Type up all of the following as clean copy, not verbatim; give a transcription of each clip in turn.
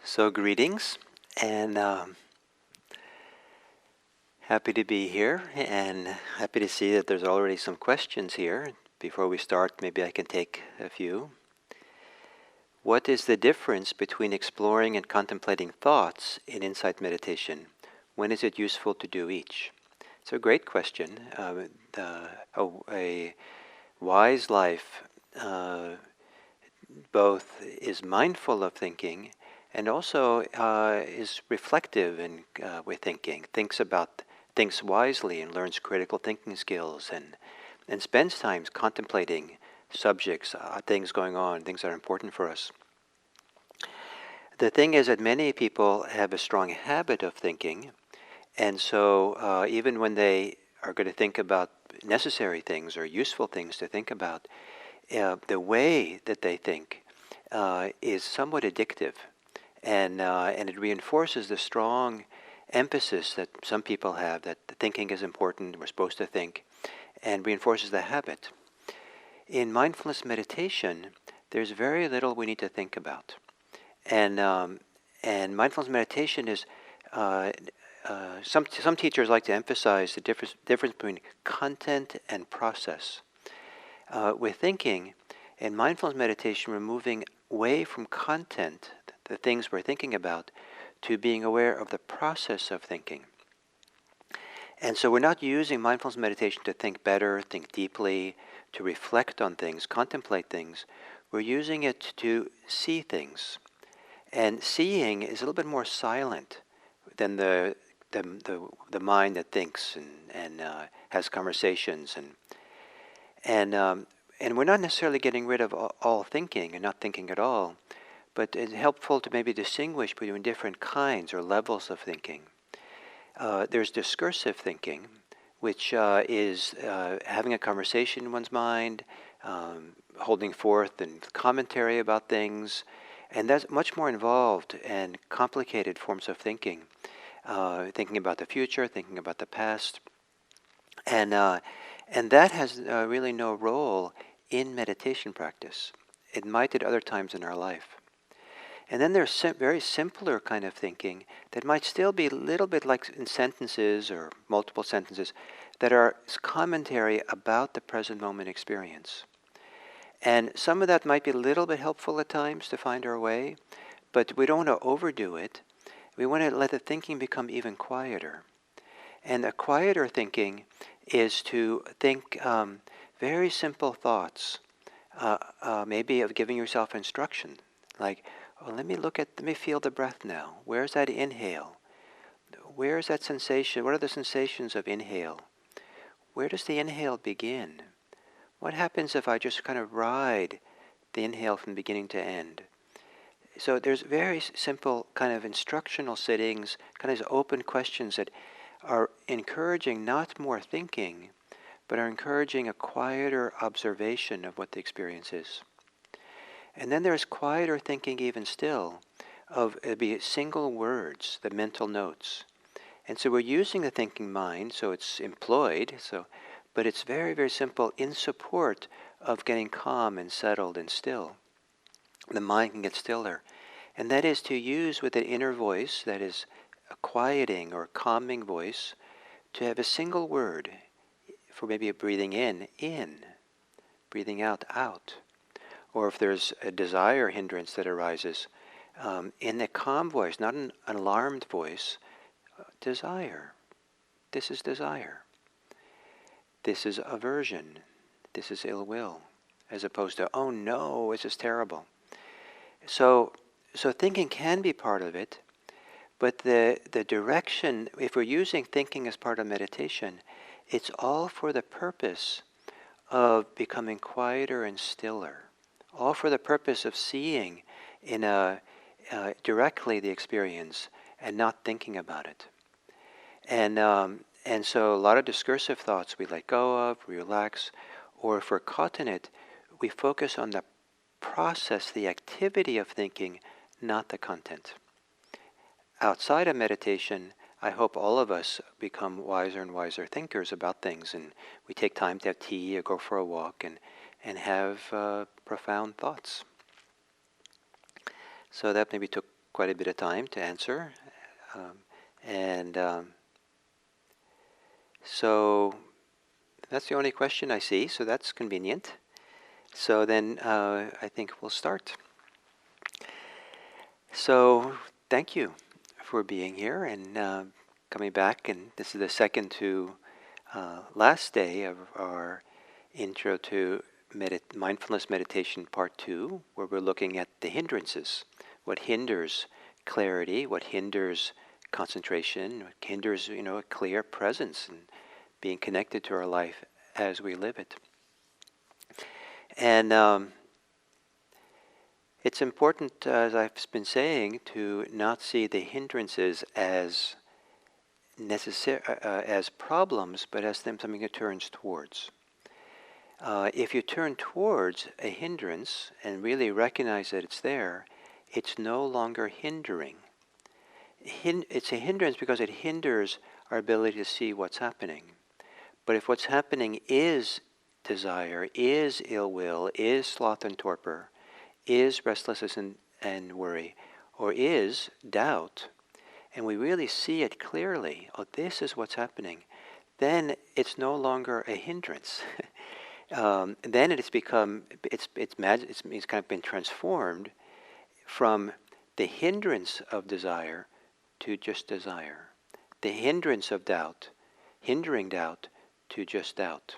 So greetings, and happy to be here, and happy to see that there's already some questions here. Before we start, maybe I can take a few. What is the difference between exploring and contemplating thoughts in insight meditation? When is it useful to do each? It's a great question. A wise life both is mindful of thinking and also is reflective with thinking, thinks wisely and learns critical thinking skills and spends time contemplating subjects, things going on, things that are important for us. The thing is that many people have a strong habit of thinking, and so even when they are going to think about necessary things or useful things to think about, the way that they think is somewhat addictive, and it reinforces the strong emphasis that some people have that thinking is important, we're supposed to think, and reinforces the habit. In mindfulness meditation, there's very little we need to think about, and mindfulness meditation is some teachers like to emphasize the difference between content and process. With thinking, in mindfulness meditation, we're moving away from content, the things we're thinking about, to being aware of the process of thinking. And so we're not using mindfulness meditation to think better, think deeply, to reflect on things, contemplate things. We're using it to see things. And seeing is a little bit more silent than the mind that thinks and has conversations and we're not necessarily getting rid of all thinking and not thinking at all, but it's helpful to maybe distinguish between different kinds or levels of thinking. There's discursive thinking, which is having a conversation in one's mind, holding forth and commentary about things, and that's much more involved and complicated forms of thinking. Thinking about the future, thinking about the past, and that has really no role in meditation practice. It might at other times in our life. And then there's very simpler kind of thinking that might still be a little bit like in sentences or multiple sentences that are commentary about the present moment experience. And some of that might be a little bit helpful at times to find our way, but we don't want to overdo it. We want to let the thinking become even quieter. And a quieter thinking is to think very simple thoughts, maybe of giving yourself instruction, like, oh, let me feel the breath now. Where's that inhale? Where is that sensation? What are the sensations of inhale? Where does the inhale begin? What happens if I just kind of ride the inhale from beginning to end? So there's very simple kind of instructional sittings, kind of open questions that are encouraging not more thinking, but are encouraging a quieter observation of what the experience is. And then there's quieter thinking even still, it'd be single words, the mental notes. And so we're using the thinking mind, so it's employed, but it's very, very simple in support of getting calm and settled and still. The mind can get stiller. And that is to use with an inner voice that is a quieting or calming voice, to have a single word for maybe a breathing in, breathing out, out. Or if there's a desire hindrance that arises, in a calm voice, not an alarmed voice, desire. This is desire. This is aversion. This is ill will. As opposed to, oh no, this is terrible. So thinking can be part of it, but the direction, if we're using thinking as part of meditation, it's all for the purpose of becoming quieter and stiller, all for the purpose of seeing directly the experience and not thinking about it. And so a lot of discursive thoughts we let go of, we relax, or if we're caught in it, we focus on the process, the activity of thinking, not the content. Outside of meditation, I hope all of us become wiser and wiser thinkers about things, and we take time to have tea or go for a walk and have profound thoughts. So that maybe took quite a bit of time to answer. And so that's the only question I see, so that's convenient. So then I think we'll start. So thank you for being here and coming back. And this is the second to last day of our intro to mindfulness meditation part 2, where we're looking at the hindrances. What hinders clarity, what hinders concentration, what hinders, a clear presence and being connected to our life as we live it. And it's important, as I've been saying, to not see the hindrances as as problems, but as something it turns towards. If you turn towards a hindrance and really recognize that it's there, it's no longer hindering. It's a hindrance because it hinders our ability to see what's happening. But if what's happening is desire, is ill will, is sloth and torpor, is restlessness and worry, or is doubt, and we really see it clearly, this is what's happening, then it's no longer a hindrance. Then it's become, it's kind of been transformed from the hindrance of desire to just desire. The hindrance of doubt, hindering doubt to just doubt.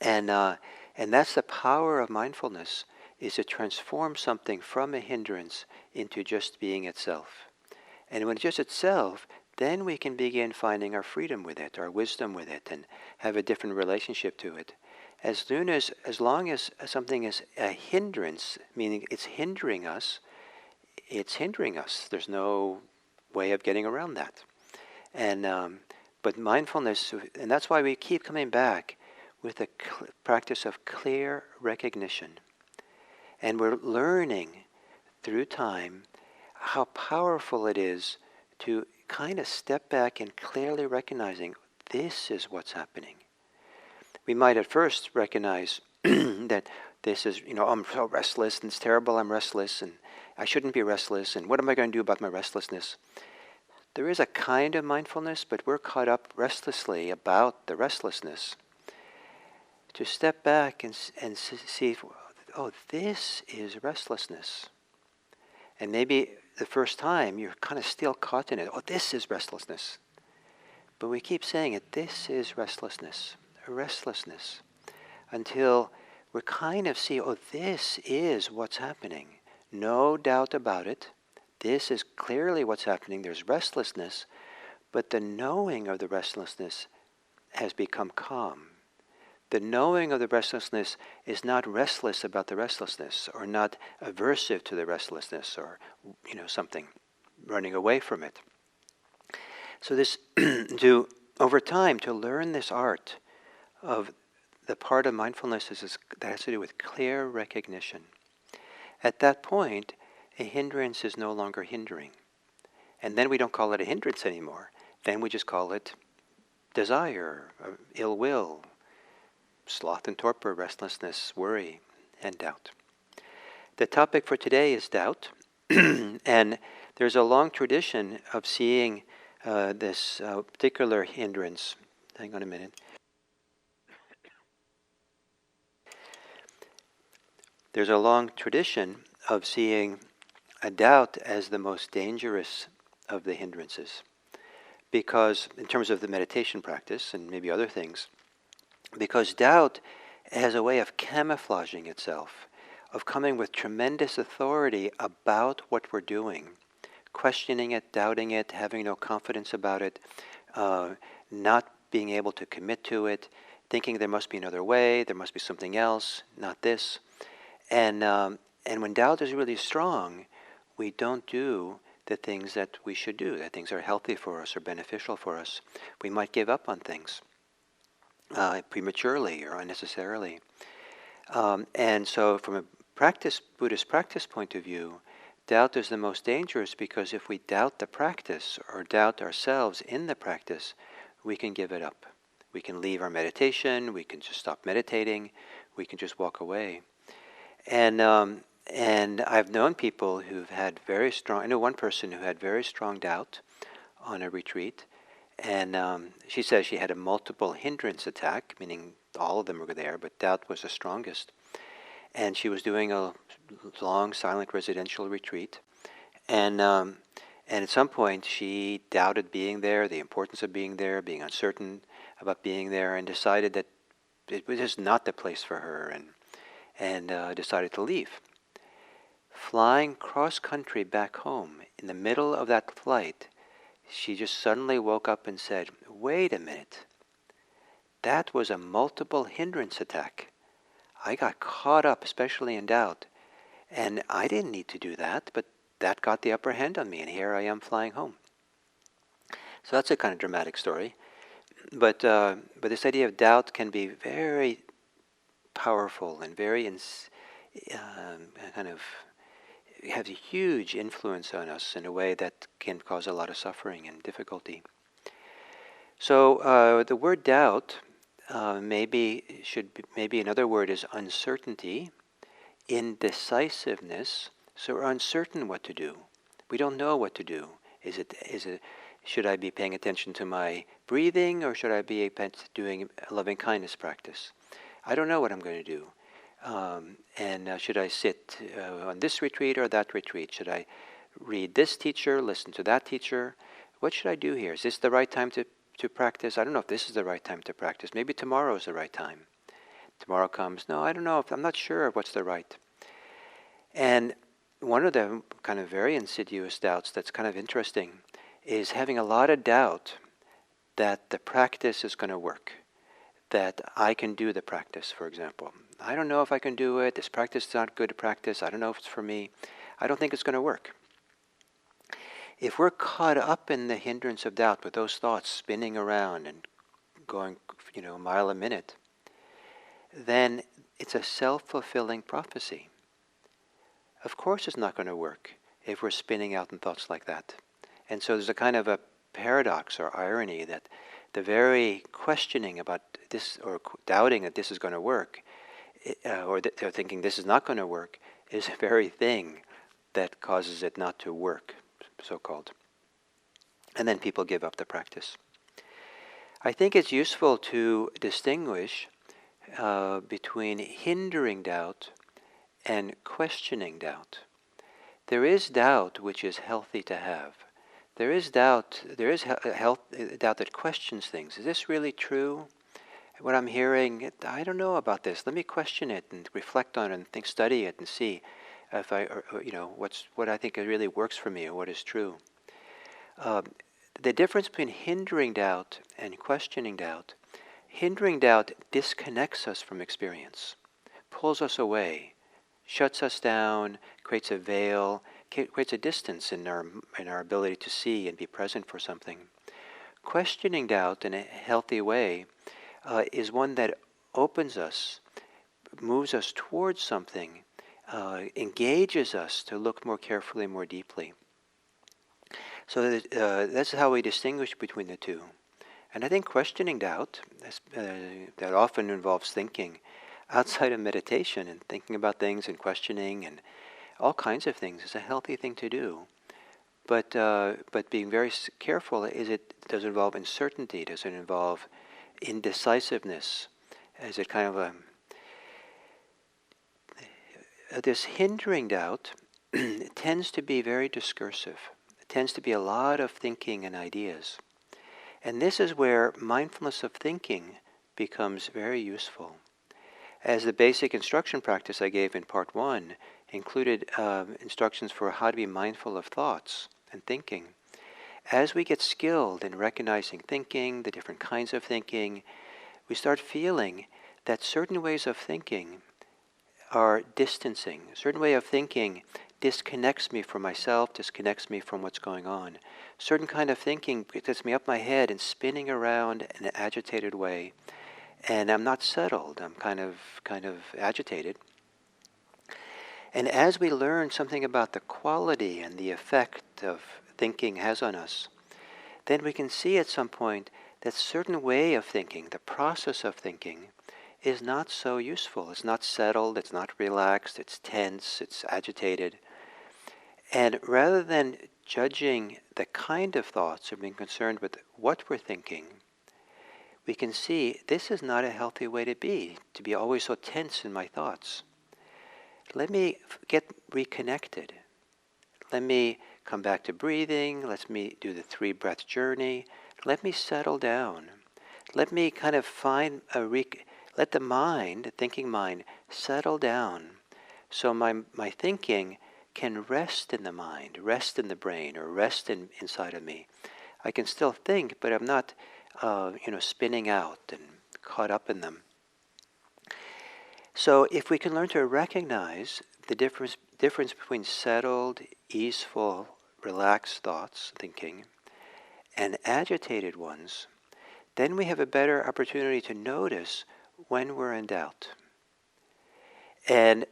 And that's the power of mindfulness, is to transform something from a hindrance into just being itself. And when it's just itself, then we can begin finding our freedom with it, our wisdom with it, and have a different relationship to it. As long as something is a hindrance, meaning it's hindering us, it's hindering us. There's no way of getting around that. And but mindfulness, and that's why we keep coming back with the practice of clear recognition. And we're learning through time how powerful it is to kind of step back and clearly recognizing this is what's happening. We might at first recognize that this is, I'm so restless and it's terrible, I'm restless and I shouldn't be restless and what am I going to do about my restlessness? There is a kind of mindfulness, but we're caught up restlessly about the restlessness. To step back and see, this is restlessness. And maybe the first time you're kind of still caught in it. This is restlessness. But we keep saying it, this is restlessness, until we kind of see, this is what's happening. No doubt about it. This is clearly what's happening. There's restlessness, but the knowing of the restlessness has become calm. The knowing of the restlessness is not restless about the restlessness, or not aversive to the restlessness, or something running away from it. So this, over time, to learn this art of the part of mindfulness that has to do with clear recognition. At that point, a hindrance is no longer hindering. And then we don't call it a hindrance anymore. Then we just call it desire, ill will, sloth and torpor, restlessness, worry, and doubt. The topic for today is doubt. And there's a long tradition of seeing this particular hindrance. Hang on a minute. There's a long tradition of seeing a doubt as the most dangerous of the hindrances. Because, in terms of the meditation practice and maybe other things, because doubt has a way of camouflaging itself, of coming with tremendous authority about what we're doing, questioning it, doubting it, having no confidence about it, not being able to commit to it, thinking there must be another way, there must be something else, not this. And when doubt is really strong, we don't do the things that we should do, the things that are healthy for us or beneficial for us. We might give up on things prematurely or unnecessarily. And so from a Buddhist practice point of view, doubt is the most dangerous, because if we doubt the practice or doubt ourselves in the practice, we can give it up. We can leave our meditation, we can just stop meditating, we can just walk away. And And I've known people who've had very strong, I know one person who had very strong doubt on a retreat. And she says she had a multiple hindrance attack, meaning all of them were there, but doubt was the strongest. And she was doing a long, silent residential retreat. And at some point, she doubted being there, the importance of being there, being uncertain about being there, and decided that it was just not the place for her, and decided to leave. Flying cross-country back home, in the middle of that flight, she just suddenly woke up and said, "Wait a minute. That was a multiple hindrance attack. I got caught up, especially in doubt, and I didn't need to do that, but that got the upper hand on me, and here I am flying home." So that's a kind of dramatic story. But this idea of doubt can be very powerful and very kind of has a huge influence on us in a way that can cause a lot of suffering and difficulty. So the word doubt maybe another word is uncertainty, indecisiveness. So we're uncertain what to do. We don't know what to do. Should I be paying attention to my breathing, or should I be doing a loving kindness practice? I don't know what I'm going to do. And should I sit on this retreat or that retreat? Should I read this teacher, listen to that teacher? What should I do here? Is this the right time to practice? I don't know if this is the right time to practice. Maybe tomorrow is the right time. Tomorrow comes, no, I don't know. I'm not sure what's the right. And one of the kind of very insidious doubts that's kind of interesting is having a lot of doubt that the practice is going to work, that I can do the practice, for example. I don't know if I can do it. This practice is not good practice. I don't know if it's for me. I don't think it's going to work. If we're caught up in the hindrance of doubt with those thoughts spinning around and going, a mile a minute, then it's a self-fulfilling prophecy. Of course it's not going to work if we're spinning out in thoughts like that. And so there's a kind of a paradox or irony that the very questioning about this, or doubting that this is going to work, or they're thinking this is not going to work, is the very thing that causes it not to work, so-called. And then people give up the practice. I think it's useful to distinguish between hindering doubt and questioning doubt. There is doubt which is healthy to have. There is doubt that questions things. Is this really true? What I'm hearing, I don't know about this. Let me question it and reflect on it and study it and see if what I think really works for me or what is true. The difference between hindering doubt and questioning doubt: hindering doubt disconnects us from experience, pulls us away, shuts us down, creates a veil, creates a distance in our ability to see and be present for something. Questioning doubt in a healthy way is one that opens us, moves us towards something, engages us to look more carefully, more deeply. So that's how we distinguish between the two. And I think questioning doubt, that often involves thinking outside of meditation and thinking about things and questioning and all kinds of things, is a healthy thing to do. But being very careful, does it involve uncertainty? Does it involve indecisiveness? Is it kind of this hindering doubt tends to be very discursive. It tends to be a lot of thinking and ideas. And this is where mindfulness of thinking becomes very useful. As the basic instruction practice I gave in part 1 included instructions for how to be mindful of thoughts and thinking. As we get skilled in recognizing thinking, the different kinds of thinking, we start feeling that certain ways of thinking are distancing. A certain way of thinking disconnects me from myself, disconnects me from what's going on. Certain kind of thinking gets me up my head and spinning around in an agitated way. And I'm not settled. I'm kind of agitated. And as we learn something about the quality and the effect of thinking has on us, then we can see at some point that certain way of thinking, the process of thinking, is not so useful. It's not settled, it's not relaxed, it's tense, it's agitated. And rather than judging the kind of thoughts or being concerned with what we're thinking, we can see this is not a healthy way to be always so tense in my thoughts. Let me get reconnected. Let me come back to breathing. Let me do the 3-breath journey. Let me settle down. Let me kind of let the mind, the thinking mind, settle down so my thinking can rest in the mind, rest in the brain, or rest inside of me. I can still think, but I'm not spinning out and caught up in them. So if we can learn to recognize the difference between settled, easeful, relaxed thoughts, thinking, and agitated ones, then we have a better opportunity to notice when we're in doubt. And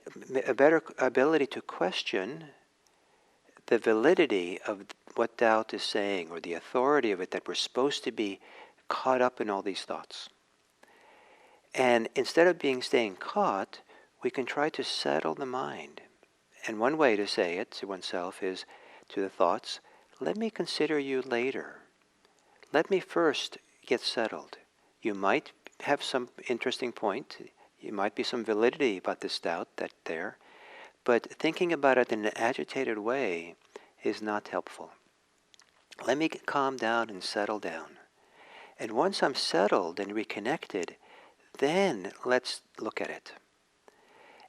a better ability to question the validity of what doubt is saying, or the authority of it, that we're supposed to be caught up in all these thoughts. And instead of staying caught, we can try to settle the mind. And one way to say it to oneself is to the thoughts, let me consider you later. Let me first get settled. You might have some interesting point. You might be some validity about this doubt that's there. But thinking about it in an agitated way is not helpful. Let me calm down and settle down. And once I'm settled and reconnected, then let's look at it.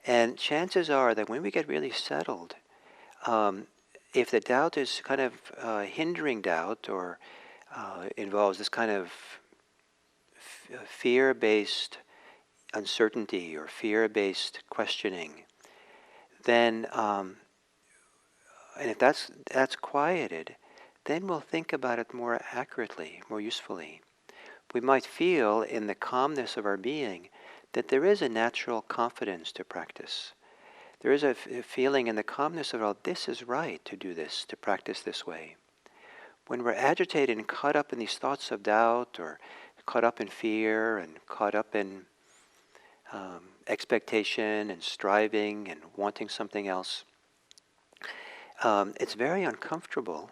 And chances are that when we get really settled, if the doubt is kind of hindering doubt, or involves this kind of fear-based uncertainty or fear-based questioning, then, and if that's quieted, then we'll think about it more accurately, more usefully. We might feel in the calmness of our being that there is a natural confidence to practice. There is a feeling in the calmness of, oh, this is right to do this, to practice this way. When we're agitated and caught up in these thoughts of doubt, or caught up in fear, and caught up in expectation and striving and wanting something else, it's very uncomfortable,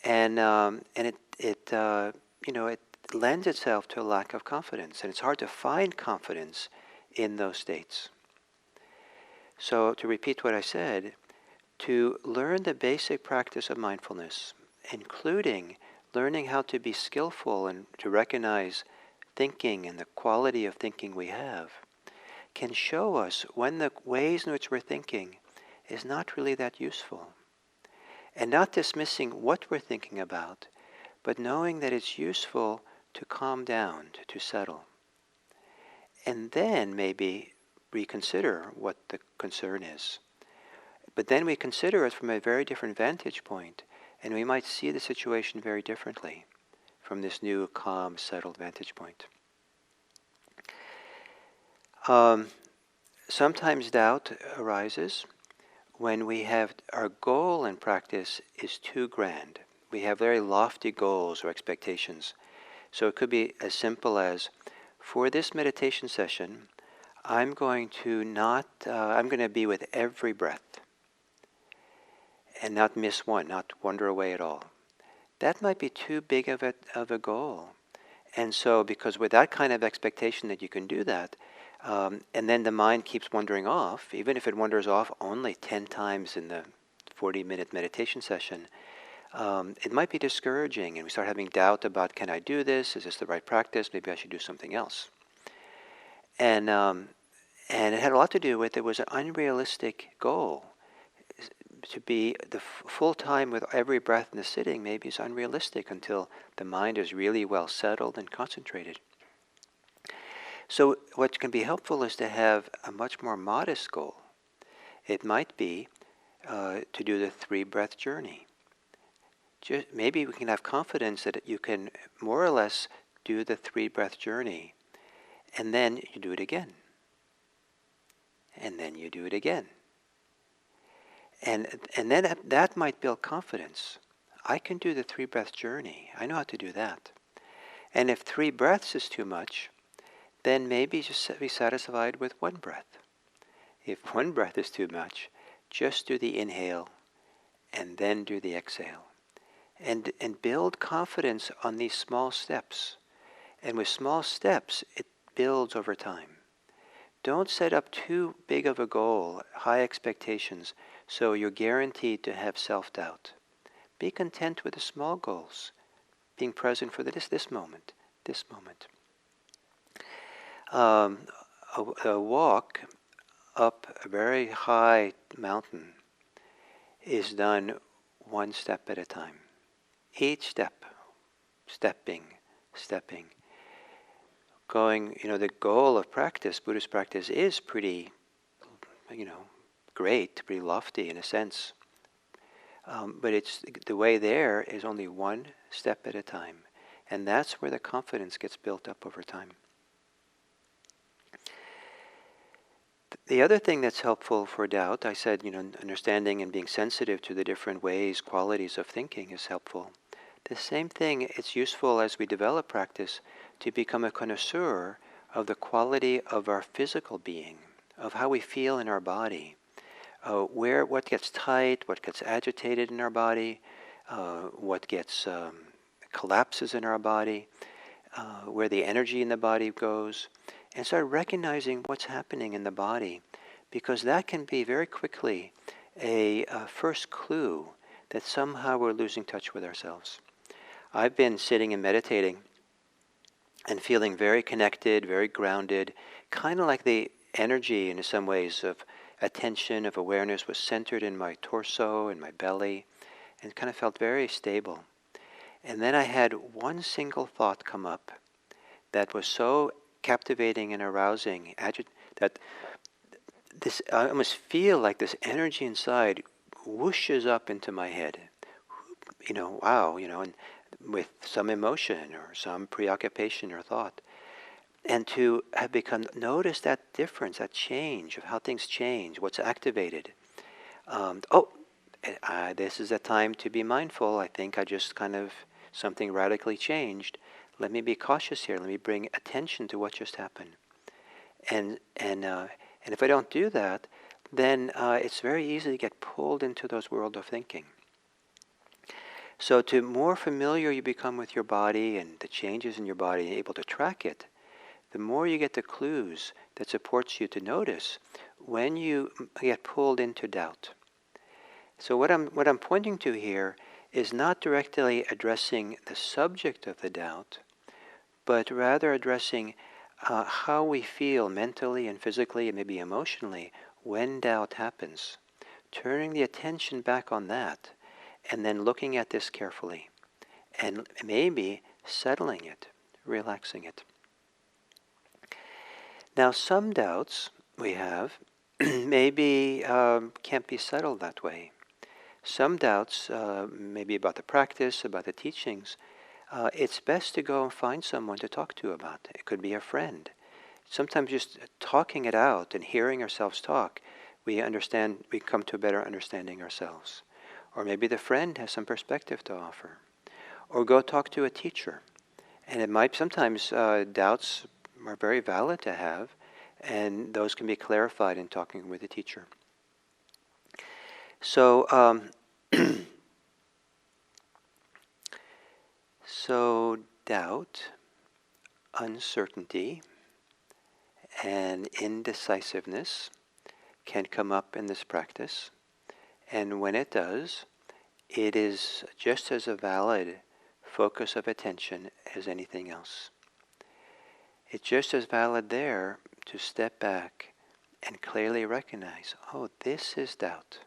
and it lends itself to a lack of confidence, and it's hard to find confidence in those states. So to repeat what I said, to learn the basic practice of mindfulness, including learning how to be skillful and to recognize thinking and the quality of thinking we have, can show us when the ways in which we're thinking is not really that useful. And not dismissing what we're thinking about, but knowing that it's useful to calm down, to settle. And then maybe reconsider what the concern is. But then we consider it from a very different vantage point, and we might see the situation very differently from this new, calm, settled vantage point. Sometimes doubt arises when we have our goal in practice is too grand. We have very lofty goals or expectations. So it could be as simple as, for this meditation session, I'm going to be with every breath and not miss one, not wander away at all. That might be too big of a goal. And so, because with that kind of expectation that you can do that, and then the mind keeps wandering off, even if it wanders off only 10 times in the 40-minute meditation session, it might be discouraging, and we start having doubt about, can I do this? Is this the right practice? Maybe I should do something else. And it had a lot to do with, it was an unrealistic goal. To be the full time with every breath in the sitting maybe is unrealistic until the mind is really well settled and concentrated. So what can be helpful is to have a much more modest goal. It might be to do the 3-breath journey. Maybe we can have confidence that you can more or less do the 3-breath journey, and then you do it again. And then you do it again. And then that might build confidence. I can do the 3-breath journey. I know how to do that. And if 3 breaths is too much, then maybe just be satisfied with one breath. If one breath is too much, just do the inhale and then do the exhale. And build confidence on these small steps. And with small steps, it builds over time. Don't set up too big of a goal, high expectations, so you're guaranteed to have self-doubt. Be content with the small goals, being present for this moment, this moment. A walk up a very high mountain is done one step at a time. Each step, stepping. Going, the goal of practice, Buddhist practice, is pretty, great, pretty lofty in a sense. But it's the way there is only one step at a time. And that's where the confidence gets built up over time. The other thing that's helpful for doubt, I said, understanding and being sensitive to the different ways, qualities of thinking is helpful. The same thing, it's useful as we develop practice to become a connoisseur of the quality of our physical being, of how we feel in our body, what gets tight, what gets agitated in our body, what gets collapses in our body, where the energy in the body goes, and start recognizing what's happening in the body, because that can be very quickly a first clue that somehow we're losing touch with ourselves. I've been sitting and meditating and feeling very connected, very grounded, kind of like the energy in some ways of attention, of awareness was centered in my torso and my belly, and kind of felt very stable. And then I had one single thought come up that was so captivating and arousing, that I almost feel like this energy inside whooshes up into my head. Wow, and with some emotion or some preoccupation or thought. And to have notice that difference, that change of how things change, what's activated. This is a time to be mindful. I think I just something radically changed. Let me be cautious here. Let me bring attention to what just happened. And if I don't do that, then it's very easy to get pulled into those world of thinking. So to more familiar you become with your body and the changes in your body, and able to track it, the more you get the clues that supports you to notice when you get pulled into doubt. So what I'm pointing to here is not directly addressing the subject of the doubt, but rather addressing how we feel mentally and physically and maybe emotionally when doubt happens. Turning the attention back on that, and then looking at this carefully, and maybe settling it, relaxing it. Now, some doubts we have maybe can't be settled that way. Some doubts, maybe about the practice, about the teachings, it's best to go and find someone to talk to about it. It could be a friend. Sometimes just talking it out and hearing ourselves talk, we come to a better understanding ourselves. Or maybe the friend has some perspective to offer. Or go talk to a teacher. And it might, sometimes doubts are very valid to have, and those can be clarified in talking with a teacher. So, so doubt, uncertainty, and indecisiveness can come up in this practice. And when it does, it is just as a valid focus of attention as anything else. It's just as valid there to step back and clearly recognize, this is doubt.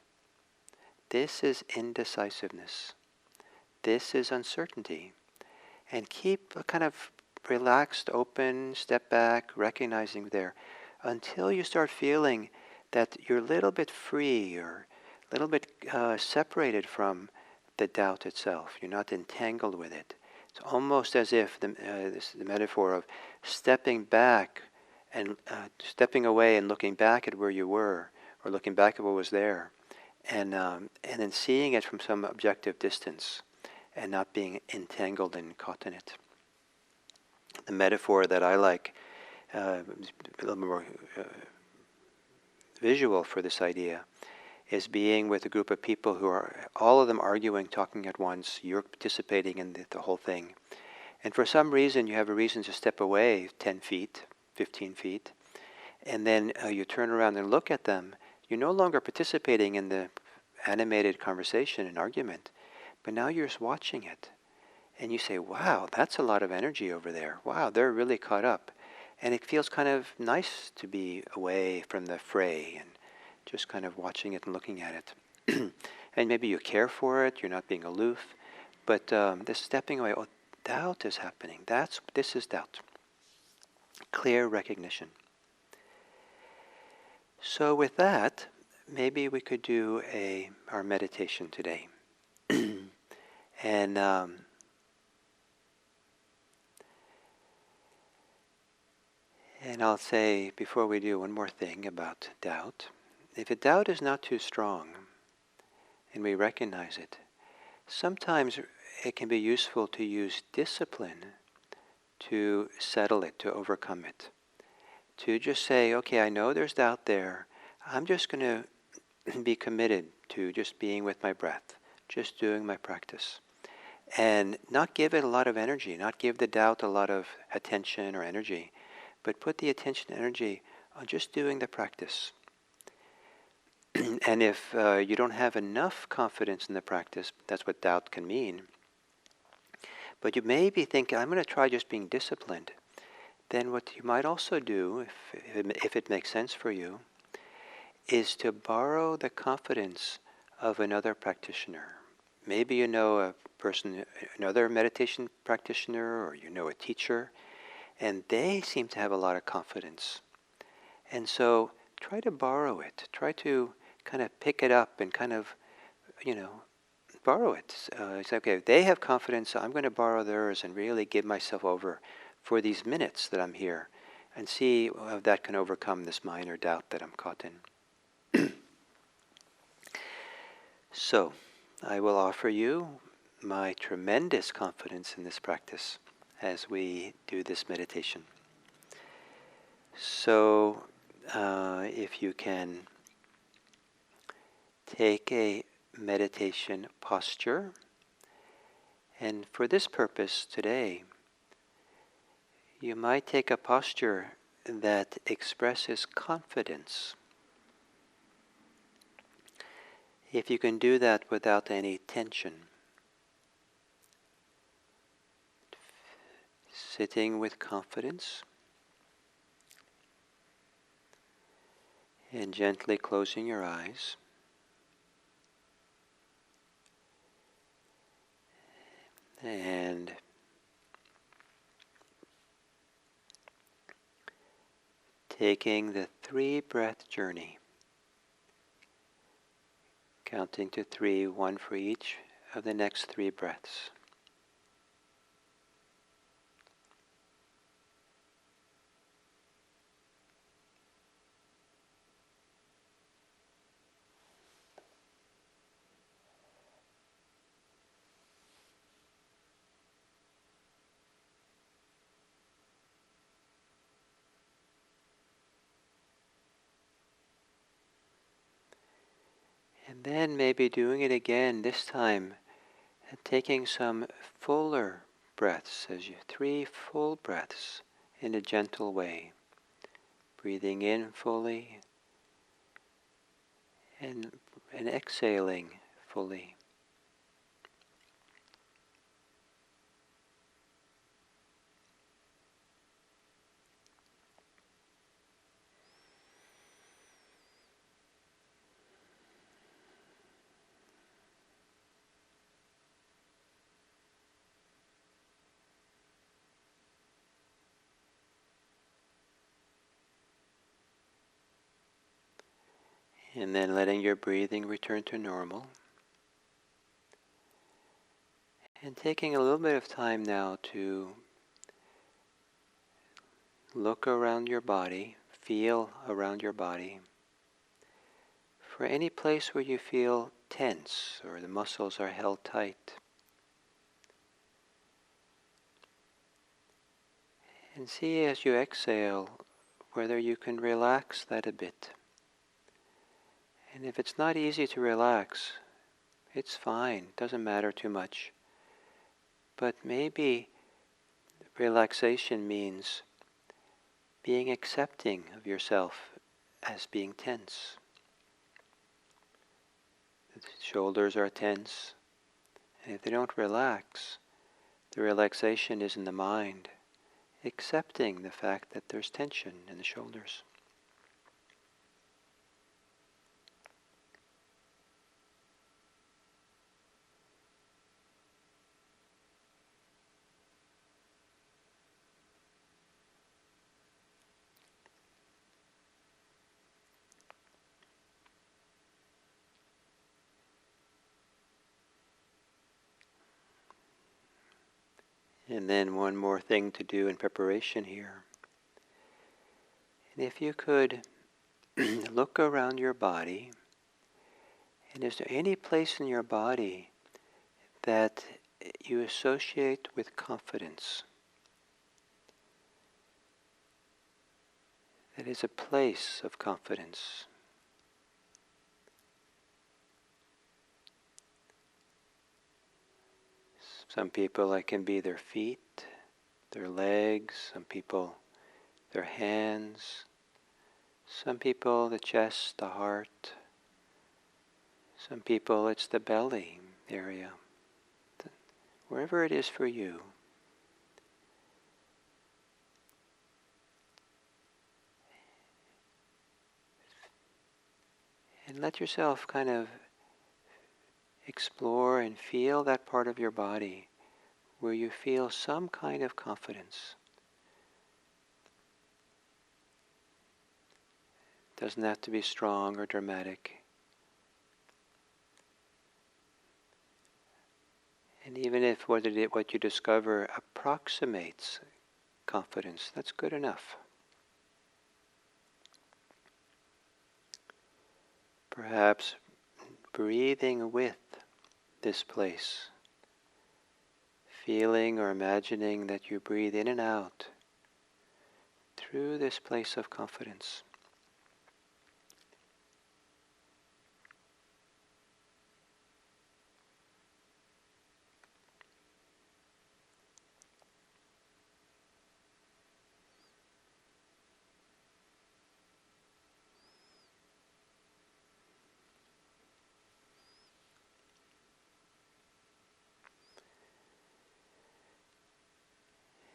This is indecisiveness. This is uncertainty. And keep a kind of relaxed, open, step back, recognizing there, until you start feeling that you're a little bit free or a little bit separated from the doubt itself. You're not entangled with it. It's almost as if the metaphor of stepping back and stepping away and looking back at where you were, or looking back at what was there, and then seeing it from some objective distance, and not being entangled and caught in it. The metaphor that I like a little more visual for this idea, is being with a group of people who are all of them arguing, talking at once. You're participating in the whole thing. And for some reason, you have a reason to step away 10 feet, 15 feet, and then you turn around and look at them. You're no longer participating in the animated conversation and argument, but now you're just watching it. And you say, wow, that's a lot of energy over there. Wow, they're really caught up. And it feels kind of nice to be away from the fray and just kind of watching it and looking at it. And maybe you care for it, you're not being aloof, but this stepping away, oh, doubt is happening. This is doubt. Clear recognition. So with that, maybe we could do our meditation today. And I'll say, before we do, one more thing about doubt. If a doubt is not too strong, and we recognize it, sometimes it can be useful to use discipline to settle it, to overcome it. To just say, okay, I know there's doubt there. I'm just going to be committed to just being with my breath, just doing my practice. And not give it a lot of energy, not give the doubt a lot of attention or energy, but put the attention and energy on just doing the practice. And if you don't have enough confidence in the practice, that's what doubt can mean, but you maybe think, I'm going to try just being disciplined. Then what you might also do, if it makes sense for you, is to borrow the confidence of another practitioner. Maybe you know a person, another meditation practitioner, or you know a teacher, and they seem to have a lot of confidence. And so try to borrow it. Try to kind of pick it up and kind of, borrow it. It's okay, they have confidence, so I'm going to borrow theirs and really give myself over for these minutes that I'm here, and see if that can overcome this minor doubt that I'm caught in. So, I will offer you my tremendous confidence in this practice as we do this meditation. So, if you can take a meditation posture, and for this purpose today, you might take a posture that expresses confidence. If you can do that without any tension, sitting with confidence and gently closing your eyes. And taking the 3-breath journey, counting to 3, 1 for each of the next 3 breaths. And then maybe doing it again, this time, and taking some fuller breaths, 3 full breaths in a gentle way. Breathing in fully and exhaling fully. And then letting your breathing return to normal. And taking a little bit of time now to look around your body, feel around your body for any place where you feel tense or the muscles are held tight. And see as you exhale whether you can relax that a bit. And if it's not easy to relax, it's fine, doesn't matter too much. But maybe relaxation means being accepting of yourself as being tense. The shoulders are tense, and if they don't relax, the relaxation is in the mind, accepting the fact that there's tension in the shoulders. And then one more thing to do in preparation here. And if you could look around your body, and is there any place in your body that you associate with confidence? That is a place of confidence. Some people it can be their feet, their legs, some people their hands, some people the chest, the heart, some people it's the belly area. Wherever it is for you. And let yourself kind of explore and feel that part of your body where you feel some kind of confidence. Doesn't have to be strong or dramatic. And even if what you discover approximates confidence, that's good enough. Perhaps breathing with this place, feeling or imagining that you breathe in and out through this place of confidence.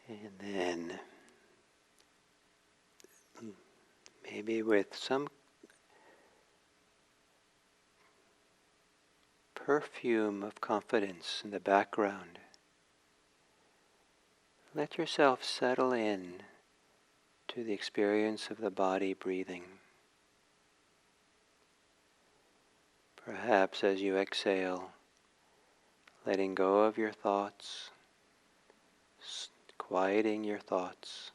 And then maybe with some perfume of confidence in the background, let yourself settle in to the experience of the body breathing. Perhaps as you exhale, letting go of your thoughts, quieting your thoughts,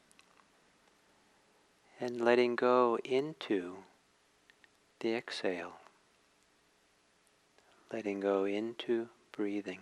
and letting go into the exhale, letting go into breathing.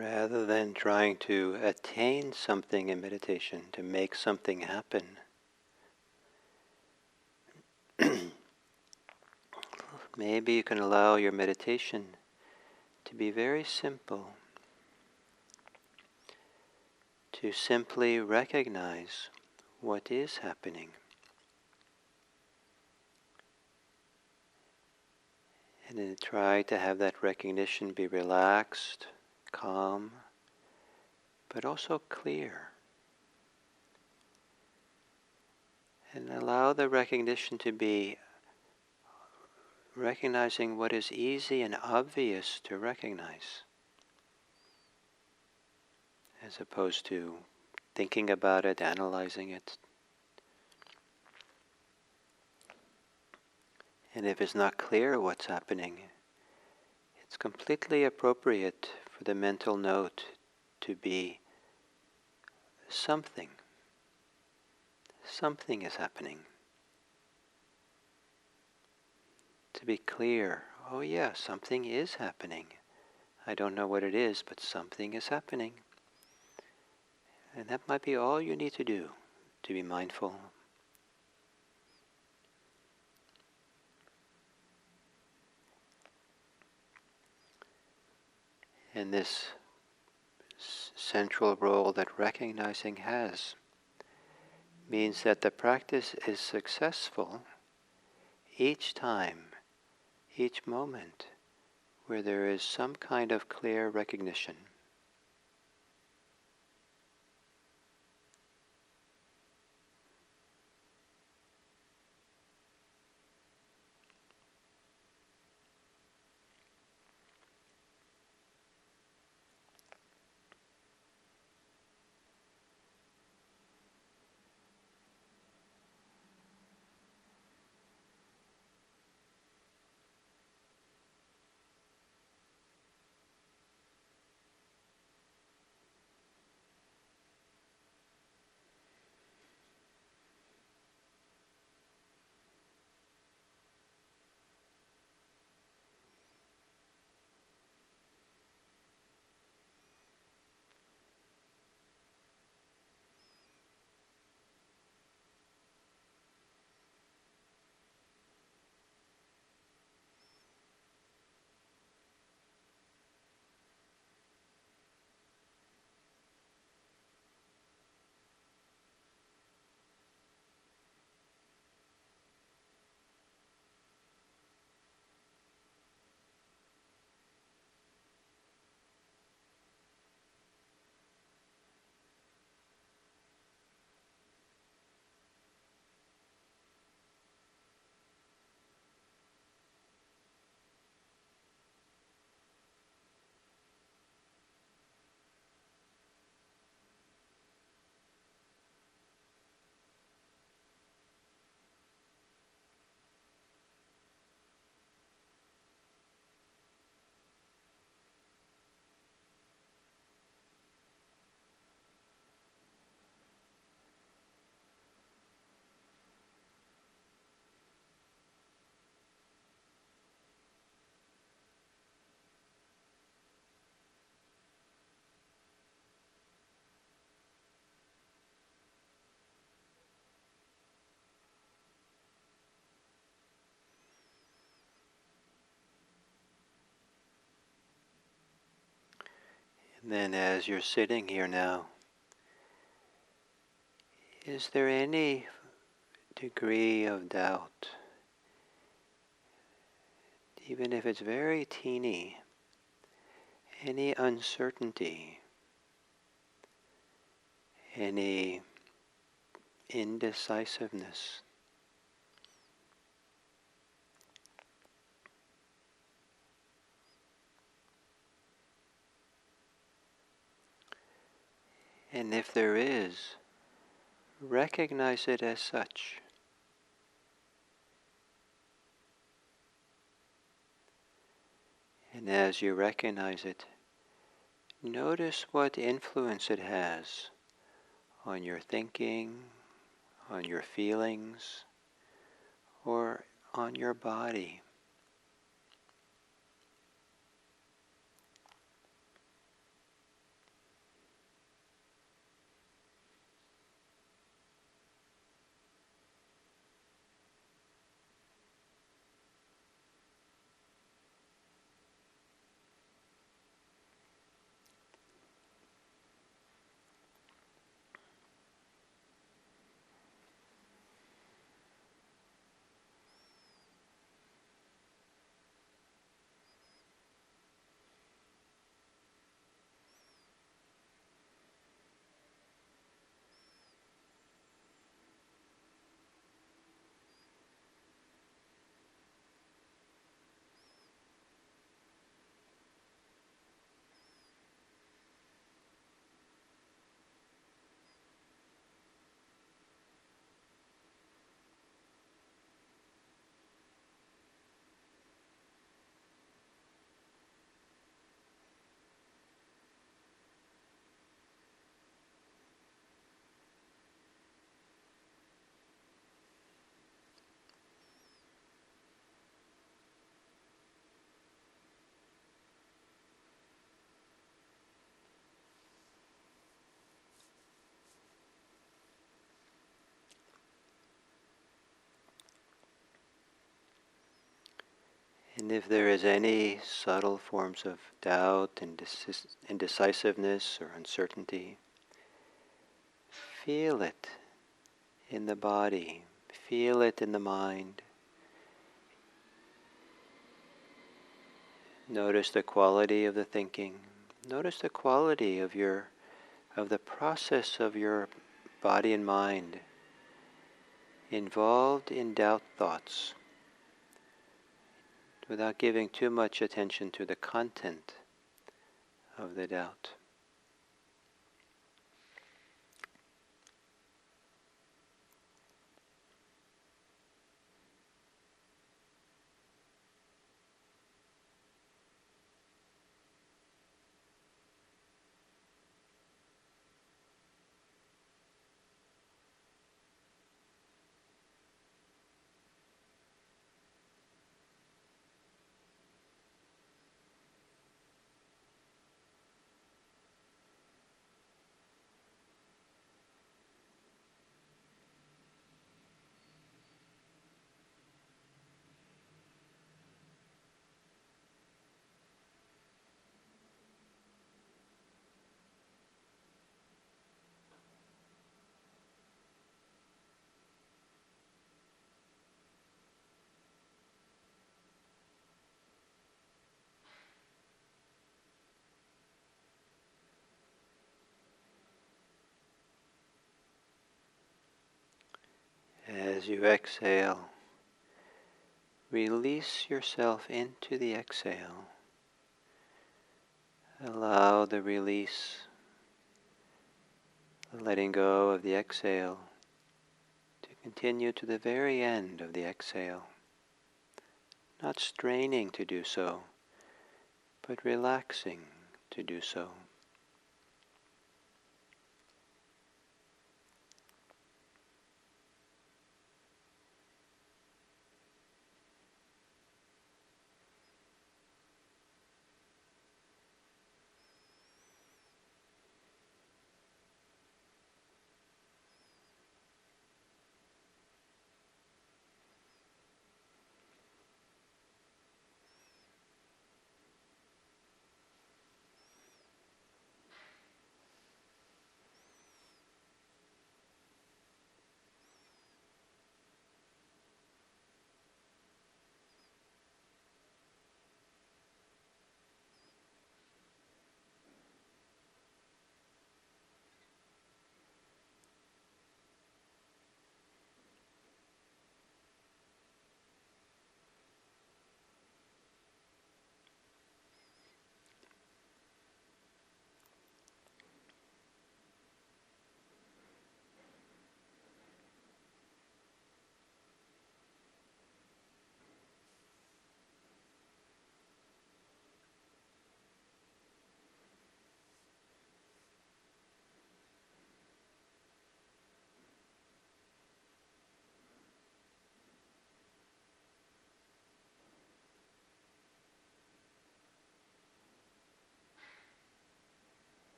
Rather than trying to attain something in meditation, to make something happen, maybe you can allow your meditation to be very simple, to simply recognize what is happening. And then try to have that recognition be relaxed, calm, but also clear. And allow the recognition to be recognizing what is easy and obvious to recognize, as opposed to thinking about it, analyzing it. And if it's not clear what's happening, it's completely appropriate for the mental note to be something. Something is happening. To be clear, oh yeah, something is happening. I don't know what it is, but something is happening. And that might be all you need to do to be mindful. And this central role that recognizing has means that the practice is successful each time, each moment, where there is some kind of clear recognition. And then as you're sitting here now, is there any degree of doubt, even if it's very teeny, any uncertainty, any indecisiveness? And if there is, recognize it as such. And as you recognize it, notice what influence it has on your thinking, on your feelings, or on your body. And if there is any subtle forms of doubt, indecisiveness, or uncertainty, feel it in the body, feel it in the mind. Notice the quality of the thinking. Notice the quality of the process of your body and mind involved in doubt thoughts, without giving too much attention to the content of the doubt. As you exhale, release yourself into the exhale. Allow the release, the letting go of the exhale to continue to the very end of the exhale. Not straining to do so, but relaxing to do so.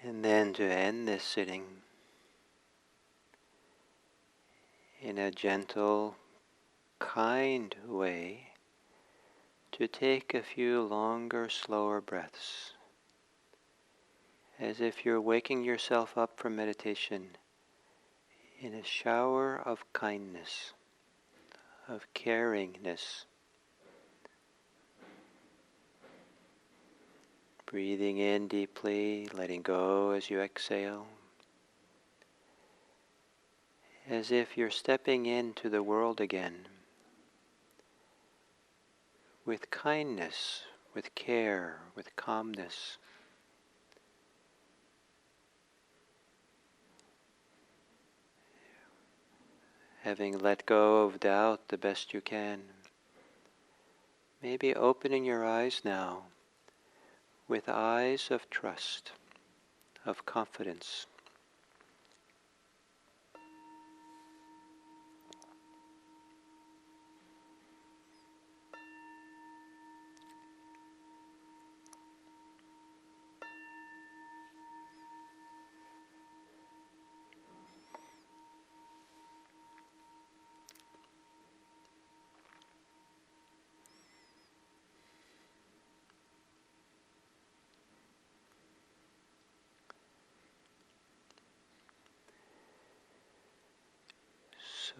And then to end this sitting in a gentle, kind way, to take a few longer, slower breaths, as if you're waking yourself up from meditation in a shower of kindness, of caringness. Breathing in deeply, letting go as you exhale, as if you're stepping into the world again with kindness, with care, with calmness. Having let go of doubt the best you can, maybe opening your eyes now with eyes of trust, of confidence.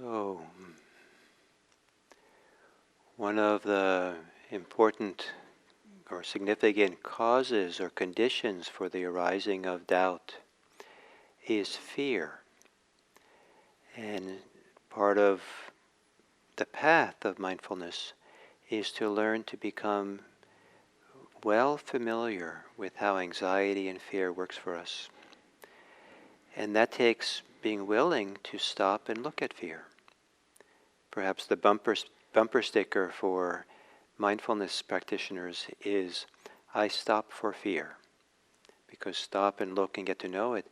So, one of the important or significant causes or conditions for the arising of doubt is fear. And part of the path of mindfulness is to learn to become well familiar with how anxiety and fear works for us. And that takes being willing to stop and look at fear. Perhaps the bumper sticker for mindfulness practitioners is, I stop for fear. Because stop and look and get to know it.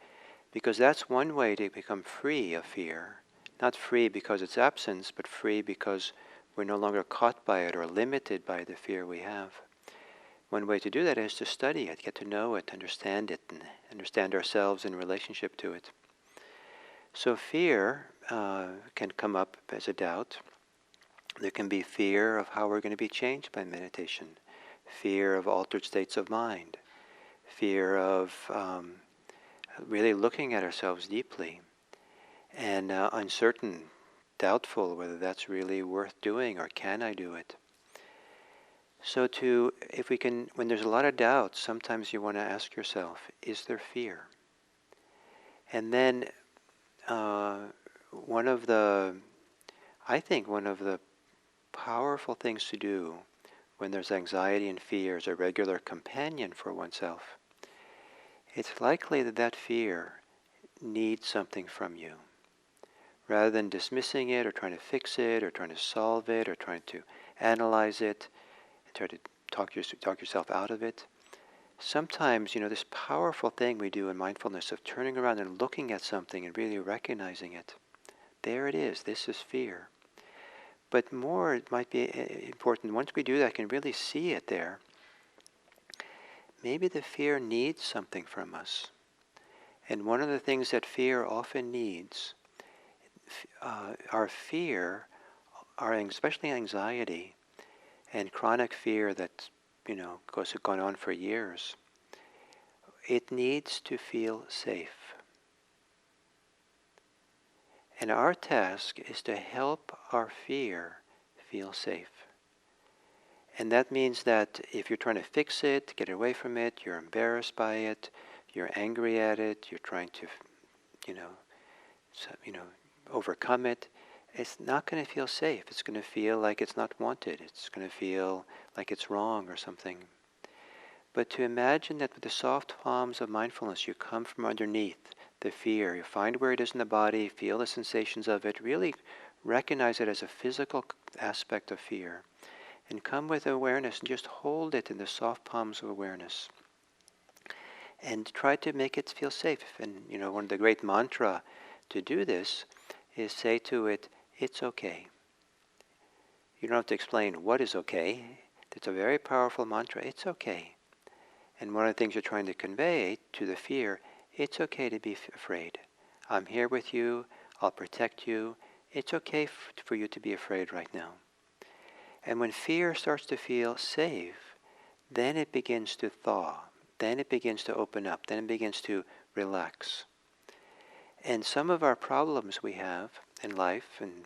Because that's one way to become free of fear. Not free because it's absence, but free because we're no longer caught by it or limited by the fear we have. One way to do that is to study it, get to know it, and understand ourselves in relationship to it. So fear can come up as a doubt. There can be fear of how we're going to be changed by meditation, fear of altered states of mind, fear of really looking at ourselves deeply, and uncertain, doubtful whether that's really worth doing or can I do it. So if we can, when there's a lot of doubt, sometimes you want to ask yourself, is there fear? And then one of the powerful things to do when there's anxiety and fear as a regular companion for oneself, it's likely that fear needs something from you. Rather than dismissing it or trying to fix it or trying to solve it or trying to analyze it and try to talk yourself out of it, sometimes, this powerful thing we do in mindfulness of turning around and looking at something and really recognizing it. There it is. This is fear. But more, it might be important, once we do that, can really see it there. Maybe the fear needs something from us. And one of the things that fear often needs, our fear, especially anxiety and chronic fear that's gone on for years, it needs to feel safe. And our task is to help our fear feel safe. And that means that if you're trying to fix it, get away from it, you're embarrassed by it, you're angry at it, you're trying to, overcome it, it's not going to feel safe. It's going to feel like it's not wanted. It's going to feel like it's wrong or something. But to imagine that with the soft palms of mindfulness, you come from underneath the fear, you find where it is in the body, feel the sensations of it, really recognize it as a physical aspect of fear, and come with awareness and just hold it in the soft palms of awareness. And try to make it feel safe. And one of the great mantra to do this is say to it, it's okay. You don't have to explain what is okay. It's a very powerful mantra. It's okay. And one of the things you're trying to convey to the fear, it's okay to be afraid. I'm here with you. I'll protect you. It's okay for you to be afraid right now. And when fear starts to feel safe, then it begins to thaw. Then it begins to open up. Then it begins to relax. And some of our problems we have in life, and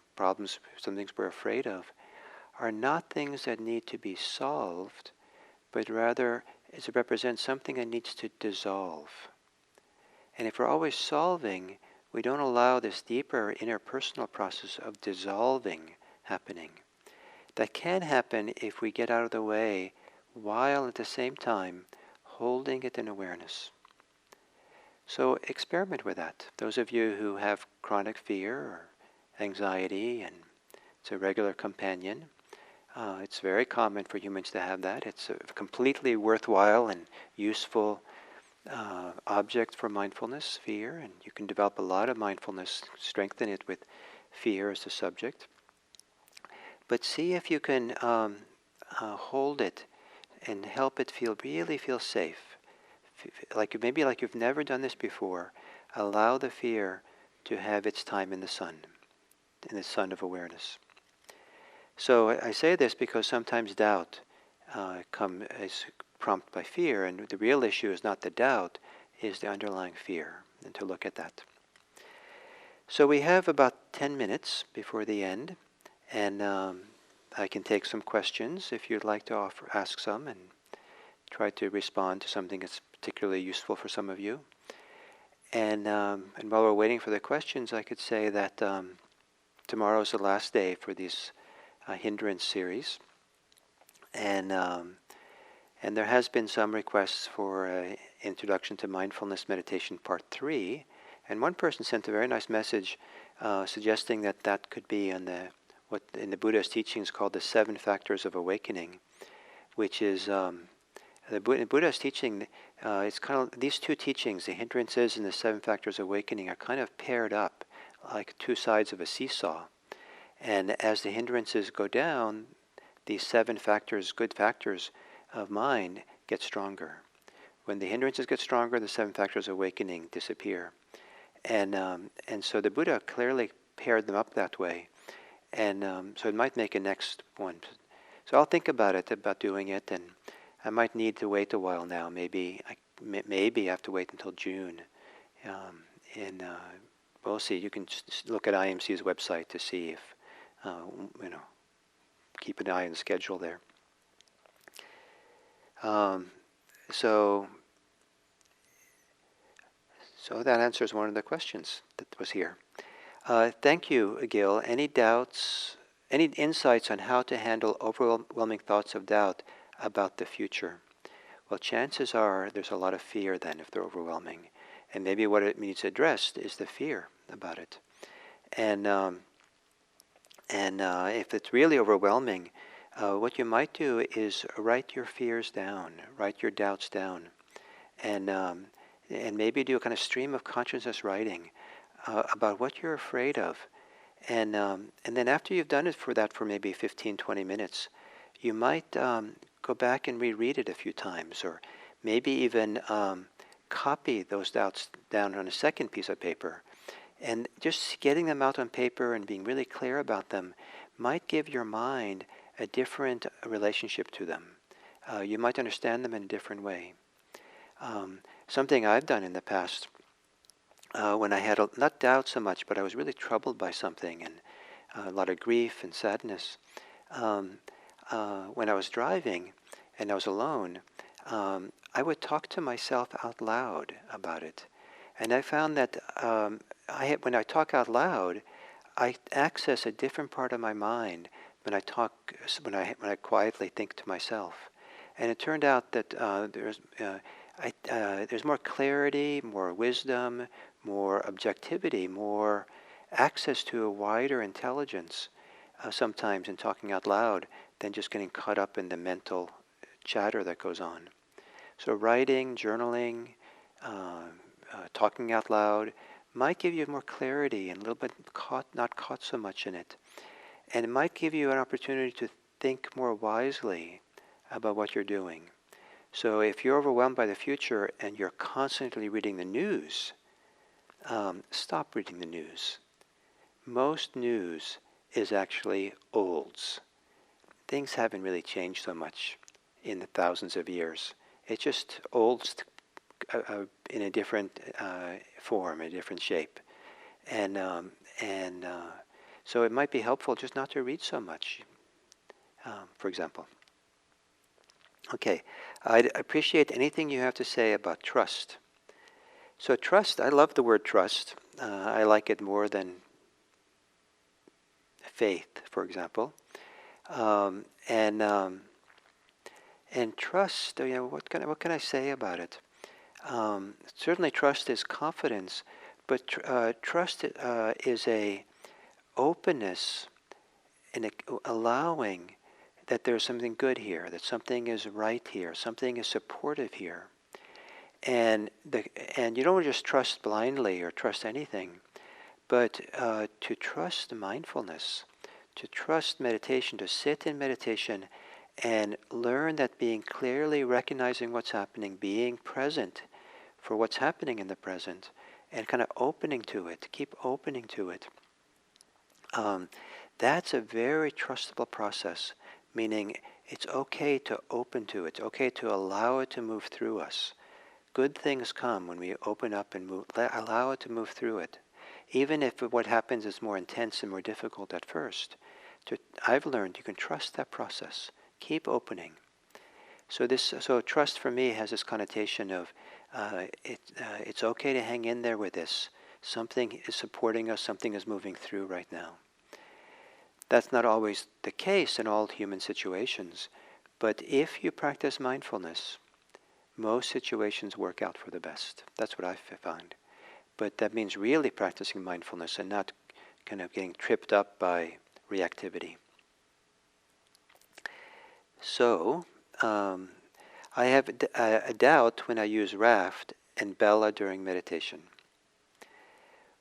some things we're afraid of, are not things that need to be solved, but rather it represents something that needs to dissolve. And if we're always solving, we don't allow this deeper interpersonal process of dissolving happening. That can happen if we get out of the way while at the same time holding it in awareness. So experiment with that. Those of you who have chronic fear or anxiety, and it's a regular companion, it's very common for humans to have that. It's a completely worthwhile and useful object for mindfulness, fear, and you can develop a lot of mindfulness, strengthen it with fear as a subject. But see if you can hold it and help it really feel safe. Maybe like you've never done this before. Allow the fear to have its time in the sun of awareness. So I say this because sometimes doubt is prompted by fear, and the real issue is not the doubt, is the underlying fear, and to look at that. So we have about 10 minutes before the end, and I can take some questions if you'd like to ask some, and try to respond to something that's particularly useful for some of you. And while we're waiting for the questions, I could say that tomorrow is the last day for this Hindrance series, and there has been some requests for Introduction to Mindfulness Meditation Part 3, and one person sent a very nice message suggesting that that could be on what in the Buddha's teachings called the 7 factors of awakening, which is the Buddha's teaching. It's kind of these two teachings, the hindrances and the 7 factors of awakening, are kind of paired up like 2 sides of a seesaw. And as the hindrances go down, these 7 factors, good factors of mind, get stronger. When the hindrances get stronger, the 7 factors of awakening disappear. And so the Buddha clearly paired them up that way. And so it might make a next one. So I'll think about it, about doing it, and I might need to wait a while now. Maybe I have to wait until June. We'll see. You can just look at IMC's website to see if, keep an eye on the schedule there. So that answers one of the questions that was here. Thank you, Gil. Any doubts, any insights on how to handle overwhelming thoughts of doubt about the future? Well, chances are there's a lot of fear then if they're overwhelming. And maybe what it needs addressed is the fear about it. And if it's really overwhelming, what you might do is write your fears down, write your doubts down, and maybe do a kind of stream of consciousness writing about what you're afraid of. And then after you've done it for maybe 15, 20 minutes, you might go back and reread it a few times, or maybe even copy those doubts down on a second piece of paper. And just getting them out on paper and being really clear about them might give your mind a different relationship to them. You might understand them in a different way. Something I've done in the past, when I had not doubt so much, but I was really troubled by something and a lot of grief and sadness. When I was driving and I was alone, I would talk to myself out loud about it. And I found that when I talk out loud, I access a different part of my mind when I quietly think to myself. And it turned out that there's more clarity, more wisdom, more objectivity, more access to a wider intelligence sometimes in talking out loud than just getting caught up in the mental chatter that goes on. So writing, journaling, talking out loud might give you more clarity and a little bit not caught so much in it. And it might give you an opportunity to think more wisely about what you're doing. So if you're overwhelmed by the future and you're constantly reading the news, stop reading the news. Most news is actually olds. Things haven't really changed so much in the thousands of years. It's just olds in a different form, a different shape. And so it might be helpful just not to read so much, for example. Okay, I'd appreciate anything you have to say about trust. So trust, I love the word trust. I like it more than faith, for example. And trust, what can I say about it? Certainly trust is confidence, but trust is a openness and allowing that there's something good here, that something is right here, something is supportive here. And you don't just trust blindly or trust anything, but to trust mindfulness, to trust meditation, to sit in meditation and learn that being clearly recognizing what's happening, being present for what's happening in the present, and kind of opening to it, keep opening to it. That's a very trustable process, meaning it's okay to open to it, it's okay to allow it to move through us. Good things come when we open up and allow it to move through it. even if what happens is more intense and more difficult at first. I've learned you can trust that process. Keep opening. So trust for me has this connotation of it's okay to hang in there with this. Something is supporting us. Something is moving through right now. That's not always the case in all human situations, but if you practice mindfulness, most situations work out for the best. That's what I've found. But that means really practicing mindfulness and not kind of getting tripped up by reactivity. So, I have a doubt when I use raft and Bella during meditation.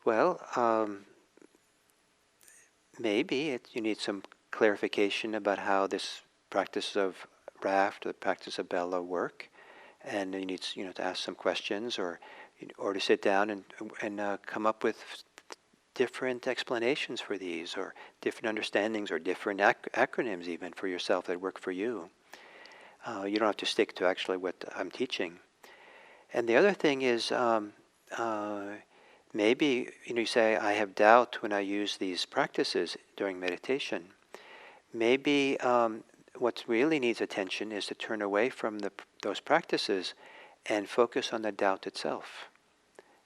Well, maybe you need some clarification about how this practice of raft or the practice of Bella work, and you need to ask some questions or to sit down and come up with different explanations for these, or different understandings, or different acronyms even for yourself that work for you. You don't have to stick to actually what I'm teaching. And the other thing is, maybe you say, I have doubt when I use these practices during meditation. Maybe what really needs attention is to turn away from those practices and focus on the doubt itself.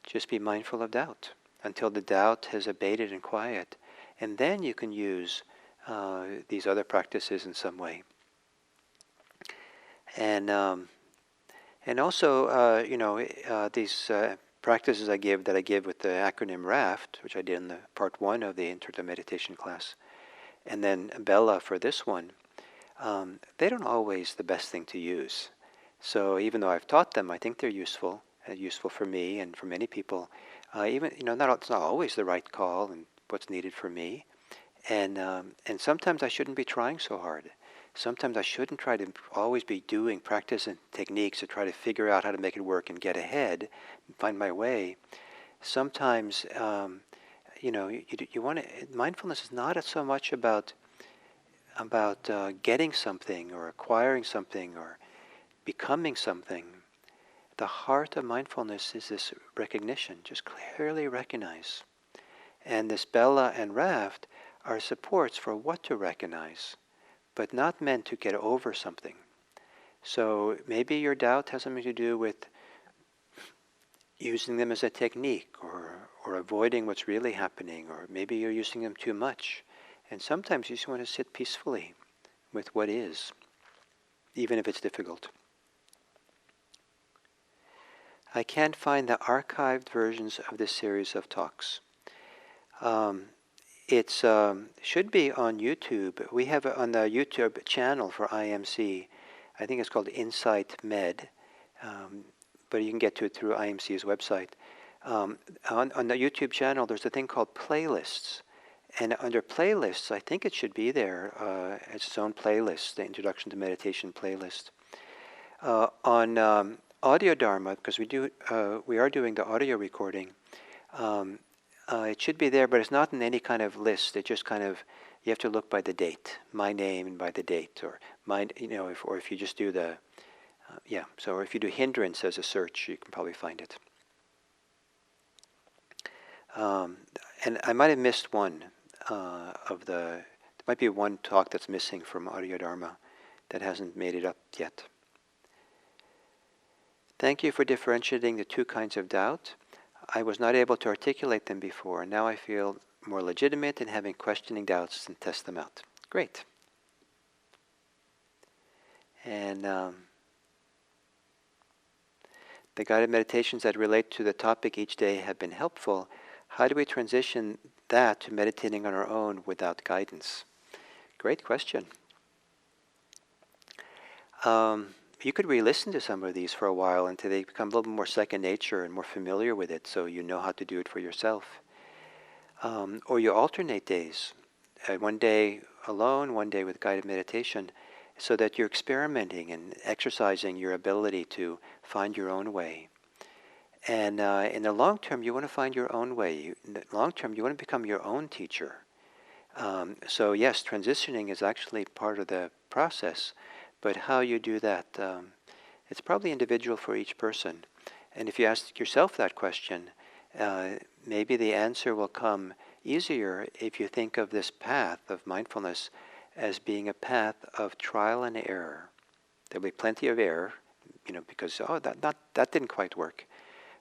Just be mindful of doubt until the doubt has abated and quiet, and then you can use these other practices in some way. And also, these practices I give with the acronym RAFT, which I did in the part 1 of the Intro to Meditation class, and then Bella for this one, they don't always the best thing to use. So even though I've taught them, I think they're useful for me and for many people. It's not always the right call and what's needed for me. And sometimes I shouldn't be trying so hard. Sometimes I shouldn't try to always be doing practice and techniques to try to figure out how to make it work and get ahead and find my way. Sometimes, you want to. Mindfulness is not so much about getting something or acquiring something or becoming something. The heart of mindfulness is this recognition. Just clearly recognize. And this Bella and Raft are supports for what to recognize, but not meant to get over something. So maybe your doubt has something to do with using them as a technique or avoiding what's really happening, or maybe you're using them too much. And sometimes you just want to sit peacefully with what is, even if it's difficult. I can't find the archived versions of this series of talks. It should be on YouTube. We have it on the YouTube channel for IMC. I think it's called Insight Med, but you can get to it through IMC's website. On the YouTube channel, there's a thing called playlists. And under playlists, I think it should be there as its own playlist, the Introduction to Meditation playlist. On Audio Dharma, because we are doing the audio recording, it should be there, but it's not in any kind of list. It just kind of, you have to look by the date, my name and by the date, or if you just do or if you do Hindrance as a search, you can probably find it. And I might have missed one there might be one talk that's missing from Audio Dharma that hasn't made it up yet. Thank you for differentiating the two kinds of doubt. I was not able to articulate them before, and now I feel more legitimate in having questioning doubts and test them out. Great. And the guided meditations that relate to the topic each day have been helpful. How do we transition that to meditating on our own without guidance? Great question. You could re-listen to some of these for a while until they become a little more second nature and more familiar with it, so you know how to do it for yourself. Or you alternate days. One day alone, one day with guided meditation, so that you're experimenting and exercising your ability to find your own way. And in the long term, you want to find your own way. In the long term, you want to become your own teacher. So yes, transitioning is actually part of the process. But how you do that, it's probably individual for each person. And if you ask yourself that question, maybe the answer will come easier if you think of this path of mindfulness as being a path of trial and error. There'll be plenty of error, because that didn't quite work.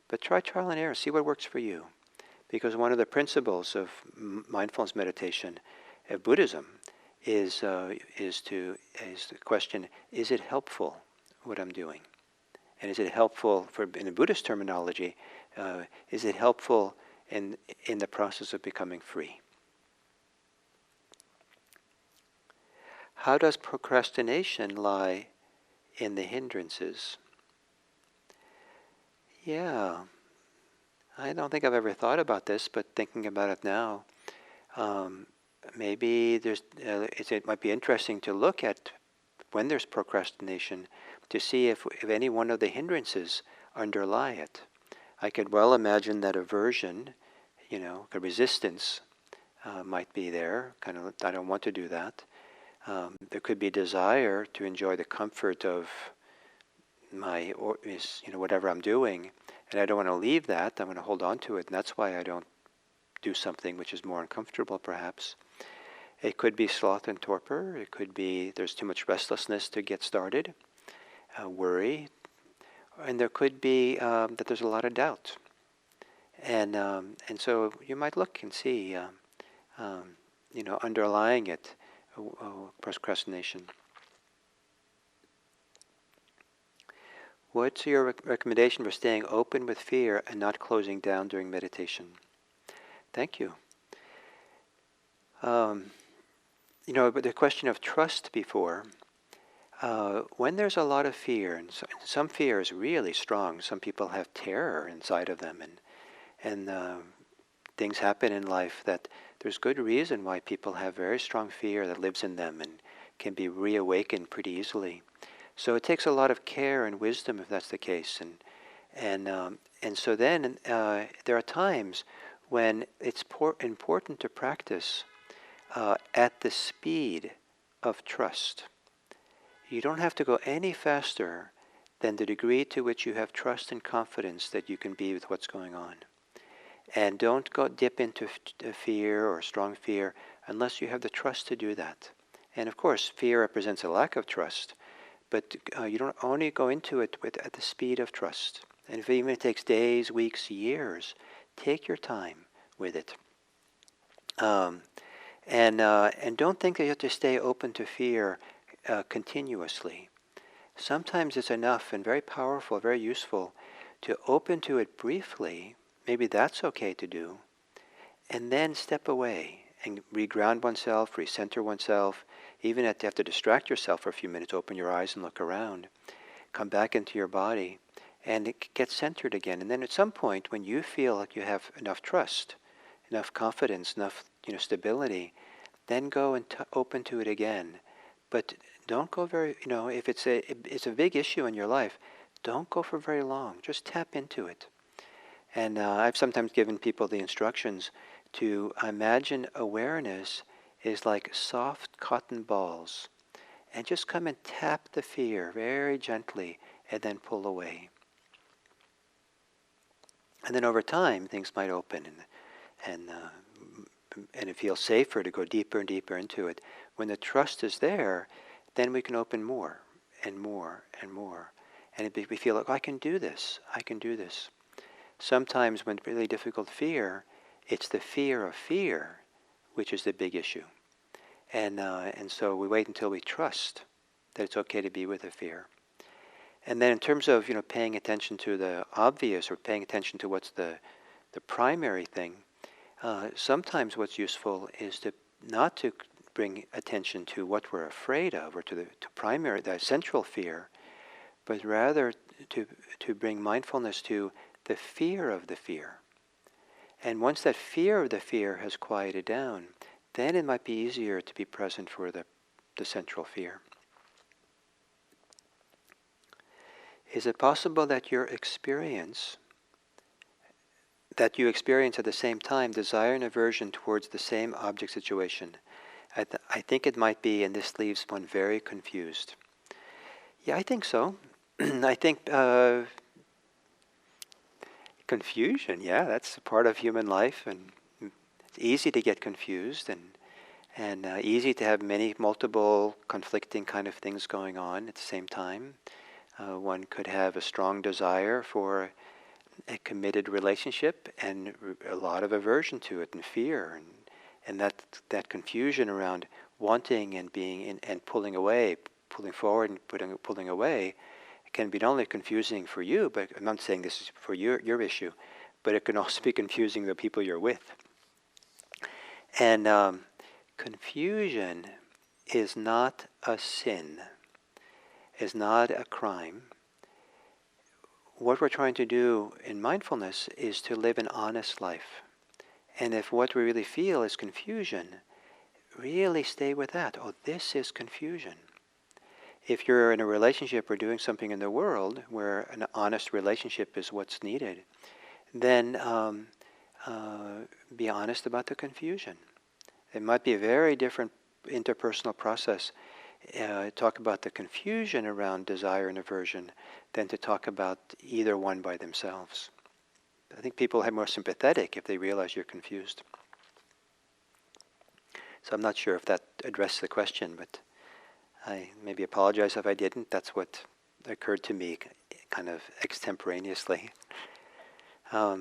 But try trial and error, see what works for you. Because one of the principles of mindfulness meditation of Buddhism is the question: is it helpful what I'm doing? And is it helpful in the Buddhist terminology? Is it helpful in the process of becoming free? How does procrastination lie in the hindrances? Yeah, I don't think I've ever thought about this, but thinking about it now, maybe it might be interesting to look at when there's procrastination to see if any one of the hindrances underlie it. I could well imagine that aversion, a resistance might be there. Kind of, I don't want to do that. There could be desire to enjoy the comfort of whatever I'm doing, and I don't want to leave that. I want to hold on to it, and that's why I don't do something which is more uncomfortable, perhaps. It could be sloth and torpor. It could be there's too much restlessness to get started, worry, and there could be that there's a lot of doubt, and so you might look and see, underlying it, procrastination. What's your recommendation for staying open with fear and not closing down during meditation? Thank you. But the question of trust before, when there's a lot of fear, and some fear is really strong, some people have terror inside of them, and things happen in life that there's good reason why people have very strong fear that lives in them and can be reawakened pretty easily. So it takes a lot of care and wisdom if that's the case, and so then there are times when it's important to practice at the speed of trust. You don't have to go any faster than the degree to which you have trust and confidence that you can be with what's going on. And don't go dip into fear or strong fear unless you have the trust to do that. And of course, fear represents a lack of trust, but you don't only go into it at the speed of trust. And if even it takes days, weeks, years, take your time with it. And don't think that you have to stay open to fear continuously. Sometimes it's enough and very powerful, very useful to open to it briefly. Maybe that's okay to do. And then step away and reground oneself, recenter oneself. Even if you have to distract yourself for a few minutes, open your eyes and look around. Come back into your body and get centered again. And then at some point when you feel like you have enough trust, enough confidence, enough stability, then go and open to it again. But don't go very, if it's a big issue in your life, don't go for very long. Just tap into it. And I've sometimes given people the instructions to imagine awareness is like soft cotton balls. And just come and tap the fear very gently and then pull away. And then over time, things might open and it feels safer to go deeper and deeper into it. When the trust is there, then we can open more and more and more. And we feel like, I can do this, I can do this. Sometimes when really difficult fear, it's the fear of fear which is the big issue. And so we wait until we trust that it's okay to be with the fear. And then in terms of paying attention to the obvious or paying attention to what's the primary thing, sometimes what's useful is not to bring attention to what we're afraid of or to the central fear, but rather to bring mindfulness to the fear of the fear. And once that fear of the fear has quieted down, then it might be easier to be present for the central fear. Is it possible that you experience at the same time desire and aversion towards the same object situation? I think it might be, and this leaves one very confused. Yeah, I think so. I think Confusion, yeah, that's a part of human life, and it's easy to get confused, and easy to have multiple conflicting kind of things going on at the same time. One could have a strong desire for a committed relationship and a lot of aversion to it and fear, and that confusion around wanting and being in, and pulling away, pulling forward and pulling away, can be not only confusing for you, but I'm not saying this is for your issue, but it can also be confusing the people you're with. And confusion is not a sin, is not a crime. What we're trying to do in mindfulness is to live an honest life. And if what we really feel is confusion, really stay with that. Oh, this is confusion. If you're in a relationship or doing something in the world where an honest relationship is what's needed, then be honest about the confusion. It might be a very different interpersonal process. Talk about the confusion around desire and aversion than to talk about either one by themselves. I think people are more sympathetic if they realize you're confused. So I'm not sure if that addressed the question, but I maybe apologize if I didn't. That's what occurred to me kind of extemporaneously. I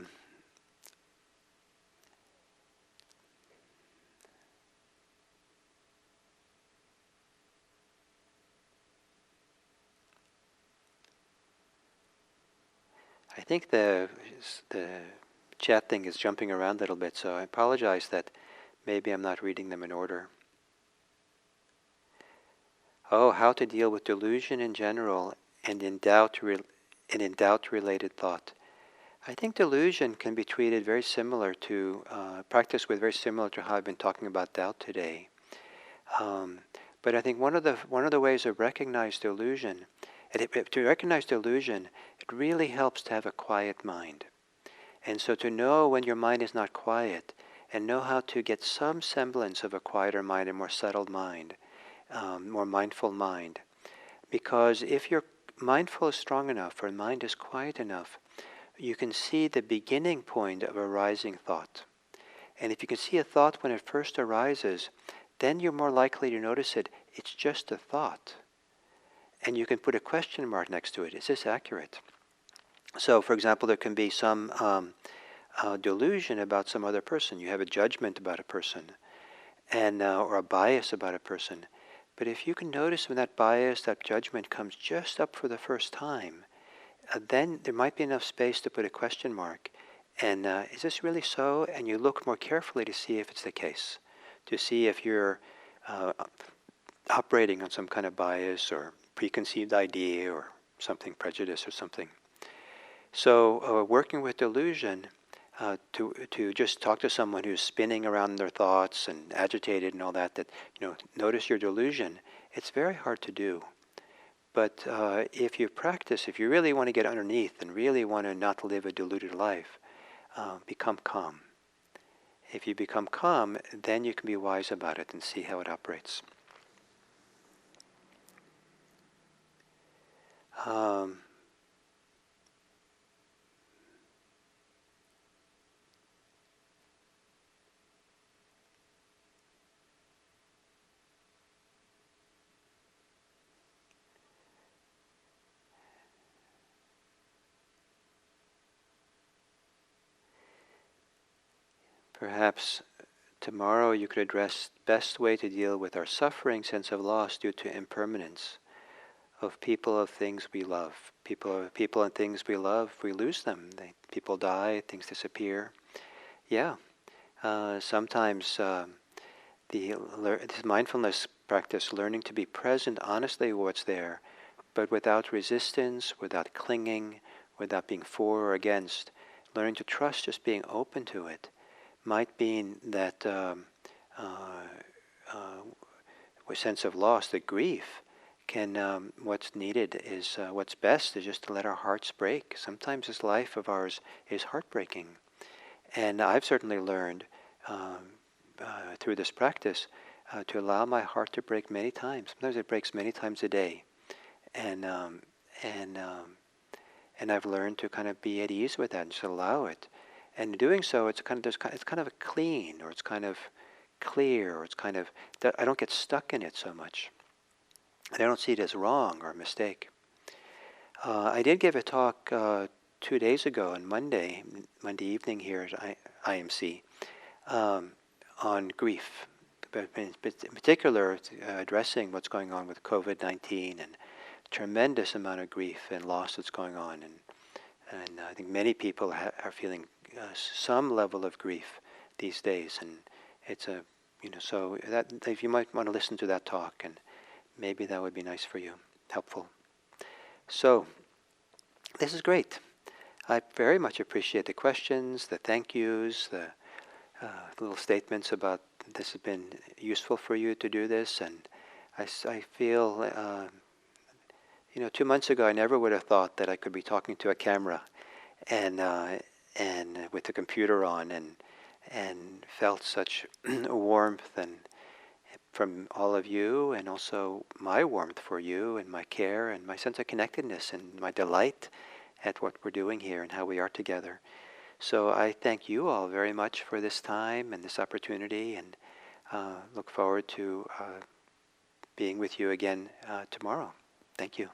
think the chat thing is jumping around a little bit, so I apologize that maybe I'm not reading them in order. Oh, how to deal with delusion in general and in doubt-related thought. I think delusion can be treated very similar to, practice with very similar to how I've been talking about doubt today. But I think one of the ways to recognize delusion, it really helps to have a quiet mind. And so to know when your mind is not quiet and know how to get some semblance of a quieter mind, a more settled mind, more mindful mind. Because if your mindful is strong enough or mind is quiet enough, you can see the beginning point of a rising thought. And if you can see a thought when it first arises, then you're more likely to notice it's just a thought. And you can put a question mark next to it. Is this accurate? So, for example, there can be some delusion about some other person. You have a judgment about a person, and or a bias about a person. But if you can notice when that bias, that judgment comes just up for the first time, then there might be enough space to put a question mark. And is this really so? And you look more carefully to see if it's the case, to see if you're operating on some kind of bias or preconceived idea or something, prejudice or something. So working with delusion, to just talk to someone who's spinning around their thoughts and agitated and all that notice your delusion, it's very hard to do. But if you practice, if you really want to get underneath and really want to not live a deluded life, become calm. If you become calm, then you can be wise about it and see how it operates. Perhaps tomorrow you could address best way to deal with our suffering sense of loss due to impermanence of people, of things we love. People and things we love, we lose them. People die, things disappear. Yeah. Sometimes this mindfulness practice, learning to be present honestly with what's there, but without resistance, without clinging, without being for or against, learning to trust, just being open to it, might mean that a sense of loss, the grief, can, what's needed is, what's best is just to let our hearts break. Sometimes this life of ours is heartbreaking. And I've certainly learned through this practice to allow my heart to break many times. Sometimes it breaks many times a day. And And I've learned to kind of be at ease with that and just allow it. And in doing so, it's kind of a clean, or it's kind of clear, or it's kind of that I don't get stuck in it so much, and I don't see it as wrong or a mistake. I did give a talk 2 days ago on Monday evening here at IMC, um, on grief, but in particular addressing what's going on with COVID-19 and tremendous amount of grief and loss that's going on, and I think many people are feeling some level of grief these days, and it's a so that if you might want to listen to that talk, and maybe that would be nice for you, helpful. So this is great. I very much appreciate the questions, the thank yous, the little statements about this has been useful for you to do this, and I feel 2 months ago I never would have thought that I could be talking to a camera and with the computer on, and felt such warmth and from all of you, and also my warmth for you and my care and my sense of connectedness and my delight at what we're doing here and how we are together. So I thank you all very much for this time and this opportunity, and look forward to being with you again tomorrow. Thank you.